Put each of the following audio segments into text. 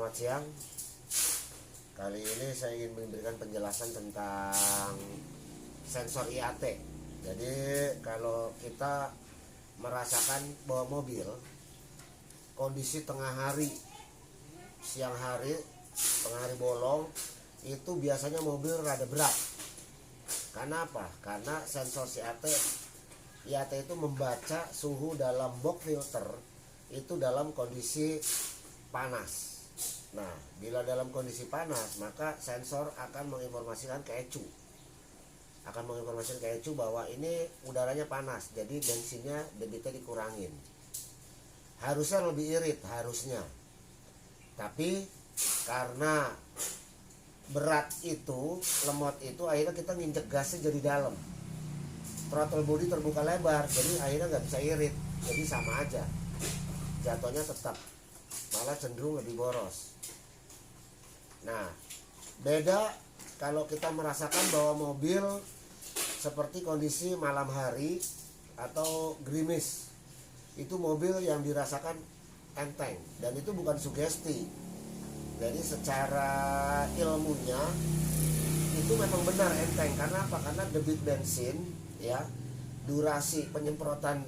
Selamat siang. Kali ini saya ingin memberikan penjelasan tentang sensor IAT. Jadi kalau kita merasakan bahwa mobil kondisi tengah hari, siang hari, tengah hari bolong, itu biasanya mobil rada berat. Karena apa? Karena sensor IAT itu membaca suhu dalam box filter itu dalam kondisi panas. Nah, bila dalam kondisi panas, maka sensor akan menginformasikan ke ECU. Bahwa ini udaranya panas, jadi bensinnya debitnya dikurangin. Harusnya lebih irit, harusnya. Tapi karena berat itu, lemot itu, akhirnya kita nginjek gasnya jadi dalam. Throttle body terbuka lebar, jadi akhirnya nggak bisa irit. Jadi sama aja, jatuhnya tetap, malah cenderung lebih boros. Nah, beda kalau kita merasakan bahwa mobil seperti kondisi malam hari atau gerimis. Itu mobil yang dirasakan enteng, dan itu bukan sugesti. Jadi secara ilmunya itu memang benar enteng. Karena apa? Karena debit bensin, ya, durasi penyemprotan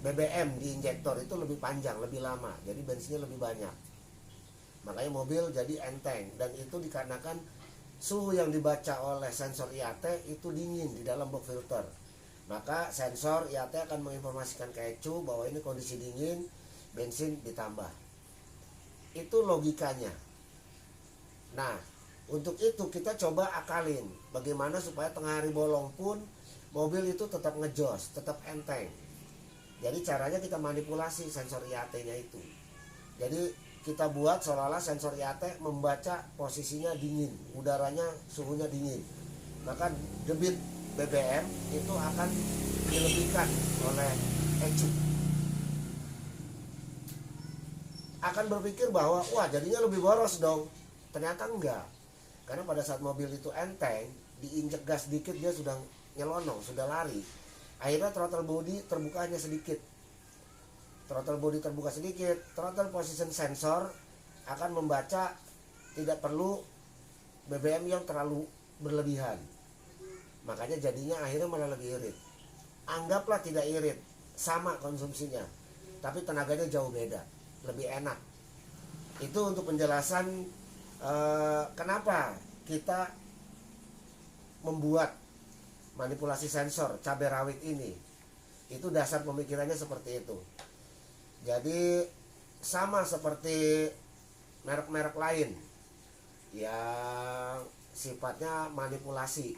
BBM di injektor itu lebih panjang, lebih lama, jadi bensinnya lebih banyak. Makanya mobil jadi enteng, dan itu dikarenakan suhu yang dibaca oleh sensor IAT itu dingin di dalam box filter. Maka sensor IAT akan menginformasikan ke ECU bahwa ini kondisi dingin, bensin ditambah. Itu logikanya. Nah, untuk itu kita coba akalin bagaimana supaya tengah hari bolong pun mobil itu tetap ngejos, tetap enteng. Jadi caranya kita manipulasi sensor IAT-nya itu. Jadi kita buat seolah-olah sensor IAT membaca posisinya dingin, udaranya suhunya dingin. Maka debit BBM itu akan dilebihkan oleh ECU. Akan berpikir bahwa wah jadinya lebih boros dong. Ternyata enggak. Karena pada saat mobil itu enteng, diinjek gas sedikit dia sudah nyelonong, sudah lari. Akhirnya throttle body terbukanya sedikit. Throttle position sensor akan membaca, tidak perlu BBM yang terlalu berlebihan. Makanya jadinya akhirnya malah lebih irit. Anggaplah tidak irit, sama konsumsinya, tapi tenaganya jauh beda, lebih enak. Itu untuk penjelasan kenapa kita membuat manipulasi sensor cabai rawit ini. Itu dasar pemikirannya seperti itu. Jadi sama seperti merek-merek lain yang sifatnya manipulasi,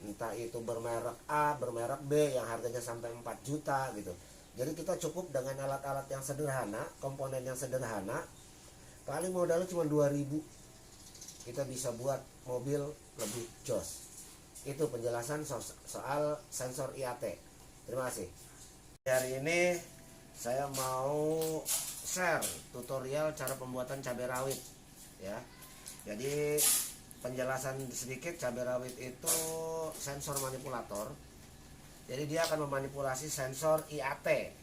entah itu bermerek A, bermerek B yang harganya sampai 4 juta gitu. Jadi kita cukup dengan alat-alat yang sederhana, komponen yang sederhana, paling modalnya cuma 2.000, kita bisa buat mobil lebih jos. Itu penjelasan soal sensor IAT. Terima kasih. Hari ini saya mau share tutorial cara pembuatan cabai rawit, ya. Jadi penjelasan sedikit, cabai rawit itu sensor manipulator. Jadi dia akan memanipulasi sensor IAT.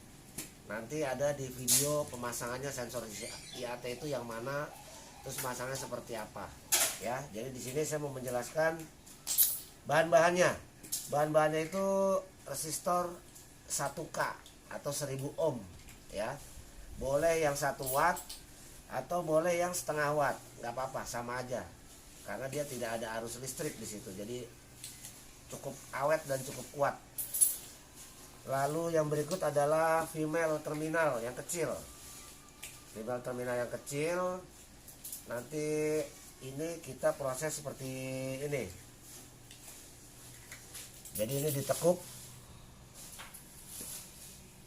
Nanti ada di video pemasangannya sensor IAT itu yang mana, terus pemasangannya seperti apa, ya. Jadi di sini saya mau menjelaskan bahan-bahannya. Bahan-bahannya itu resistor 1K atau 1000 ohm, ya. Boleh yang 1 watt atau boleh yang setengah watt, nggak apa-apa, sama aja, karena dia tidak ada arus listrik di situ, jadi cukup awet dan cukup kuat. Lalu yang berikut adalah female terminal yang kecil. Nanti ini kita proses seperti ini. Jadi ini ditekuk,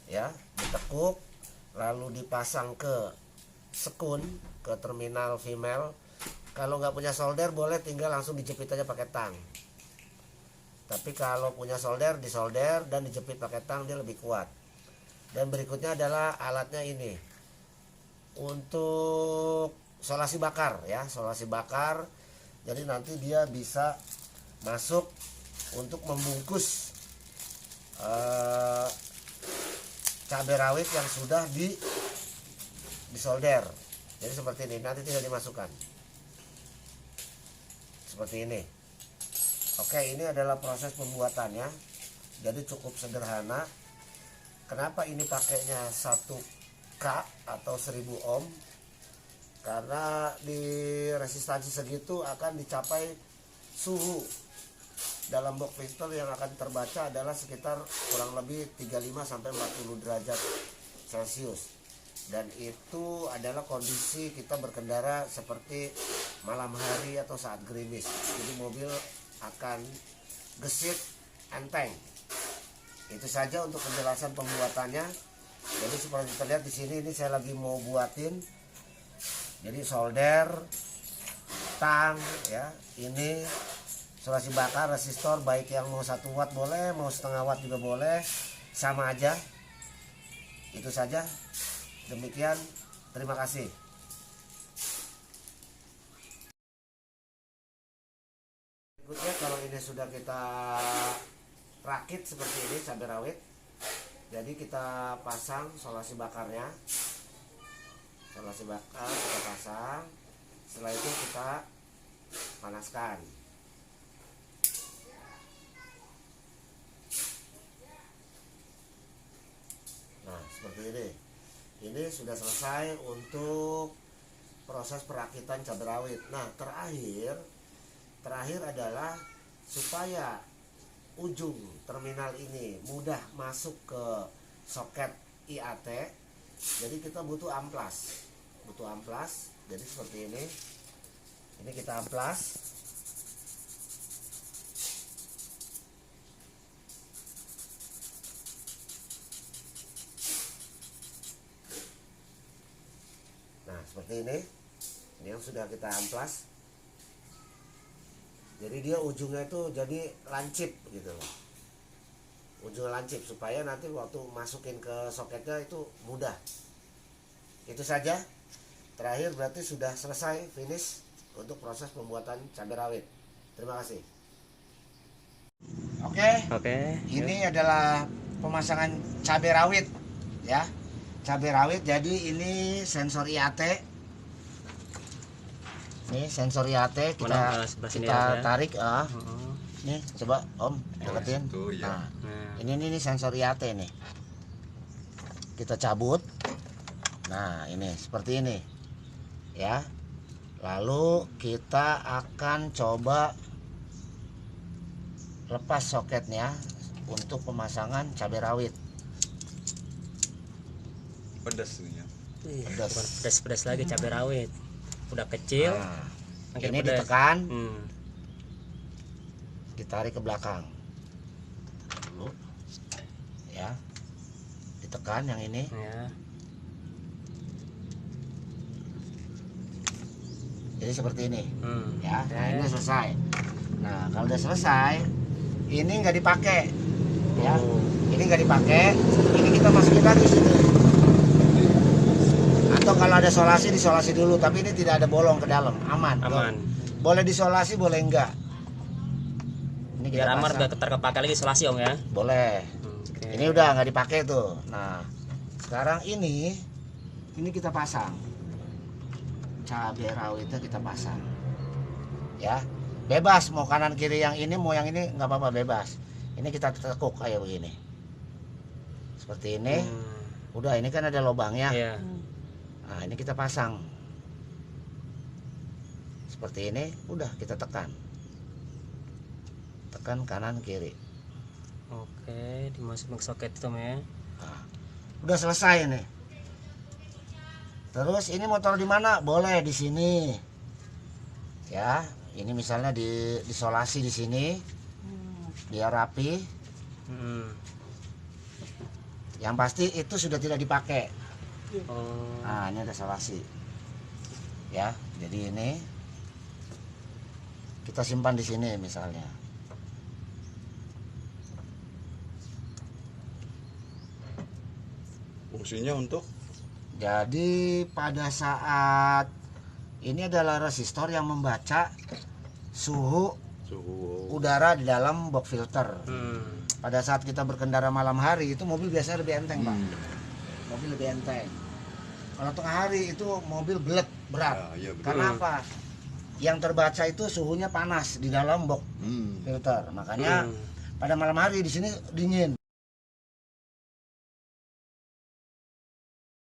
ya, ditekuk lalu dipasang ke sekun, ke terminal female. Kalau nggak punya solder boleh tinggal langsung dijepit aja pakai tang. Tapi kalau punya solder, disolder dan dijepit pakai tang, dia lebih kuat. Dan berikutnya adalah alatnya ini untuk solasi bakar, ya, solasi bakar. Jadi nanti dia bisa masuk untuk membungkus cabai rawit yang sudah disolder. Jadi seperti ini, nanti tinggal dimasukkan seperti ini. Oke, ini adalah proses pembuatannya. Jadi cukup sederhana. Kenapa ini pakainya 1K atau 1000 ohm? Karena di resistansi segitu akan dicapai suhu dalam box filter yang akan terbaca adalah sekitar kurang lebih 35 sampai 40 derajat Celcius. Dan itu adalah kondisi kita berkendara seperti malam hari atau saat gerimis. Jadi mobil akan gesit enteng. Itu saja untuk penjelasan pembuatannya. Jadi seperti terlihat di sini, ini saya lagi mau buatin. Jadi solder, tang, ya. Ini isolasi bakar, resistor, baik yang mau 1 watt boleh, mau setengah watt juga boleh, sama aja. Itu saja. Demikian, terima kasih. Berikutnya, kalau ini sudah kita rakit seperti ini, cabai rawit, jadi kita pasang solasi bakarnya. Solasi bakar kita pasang, setelah itu kita panaskan. Nah, seperti ini. Ini sudah selesai untuk proses perakitan cabai rawit. Nah, terakhir adalah supaya ujung terminal ini mudah masuk ke soket IAT. Jadi kita butuh amplas. Jadi seperti ini. Ini kita amplas. Nah, seperti ini yang sudah kita amplas. Jadi dia ujungnya itu jadi lancip gitu loh. Ujungnya lancip supaya nanti waktu masukin ke soketnya itu mudah. Itu saja. Terakhir berarti sudah selesai, finish untuk proses pembuatan cabai rawit. Terima kasih. Oke. Ini adalah pemasangan cabai rawit ya. Cabai rawit, jadi ini sensor IAT. Ini sensor IAT kita tarik Nih coba Om deketin. Nah, ini sensor IAT nih. Kita cabut. Nah, ini seperti ini. Ya. Lalu kita akan coba lepas soketnya untuk pemasangan cabai rawit. Pedas nih ya. Pedas lagi cabai rawit. Udah kecil. Nah, ini pedas. Ditekan. Ditarik ke belakang. Dulu. Ya. Ditekan yang ini. Ya. Jadi seperti ini. Ya, nah ini selesai. Nah, kalau udah selesai, ini nggak dipakai. Ya. Ini nggak dipakai. Ini kita masukin lagi sini. Atau kalau ada solasi, disolasi dulu, tapi ini tidak ada bolong ke dalam, aman. Boleh disolasi, boleh enggak. Ini biar aman gak terpakai lagi solasi Om ya. Boleh. Ini udah nggak dipakai tuh. Nah, sekarang ini kita pasang. Cabai rawitnya kita pasang. Ya, bebas mau kanan kiri yang ini, mau yang ini nggak apa-apa, bebas. Ini kita tekuk kayak begini. Seperti ini. Udah, ini kan ada lubangnya. Iya. Nah, ini kita pasang seperti ini, udah kita tekan kanan kiri. Oke, dimasukin ke soket itu ya. Nah, udah selesai nih. Terus ini motor di mana? Boleh di sini. Ya, ini misalnya disolasi di sini, biar rapi. Yang pasti itu sudah tidak dipakai. Nah, ini ada solasi. Ya, jadi ini kita simpan di sini misalnya. Fungsinya untuk? Jadi pada saat ini adalah resistor yang membaca suhu udara di dalam box filter. Pada saat kita berkendara malam hari itu mobil biasanya lebih enteng, Pak. Mobil lebih enteng. Kalau tengah hari itu mobil belet berat. Ya, iya betul. Karena apa? Yang terbaca itu suhunya panas di dalam box filter. Makanya pada malam hari di sini dingin.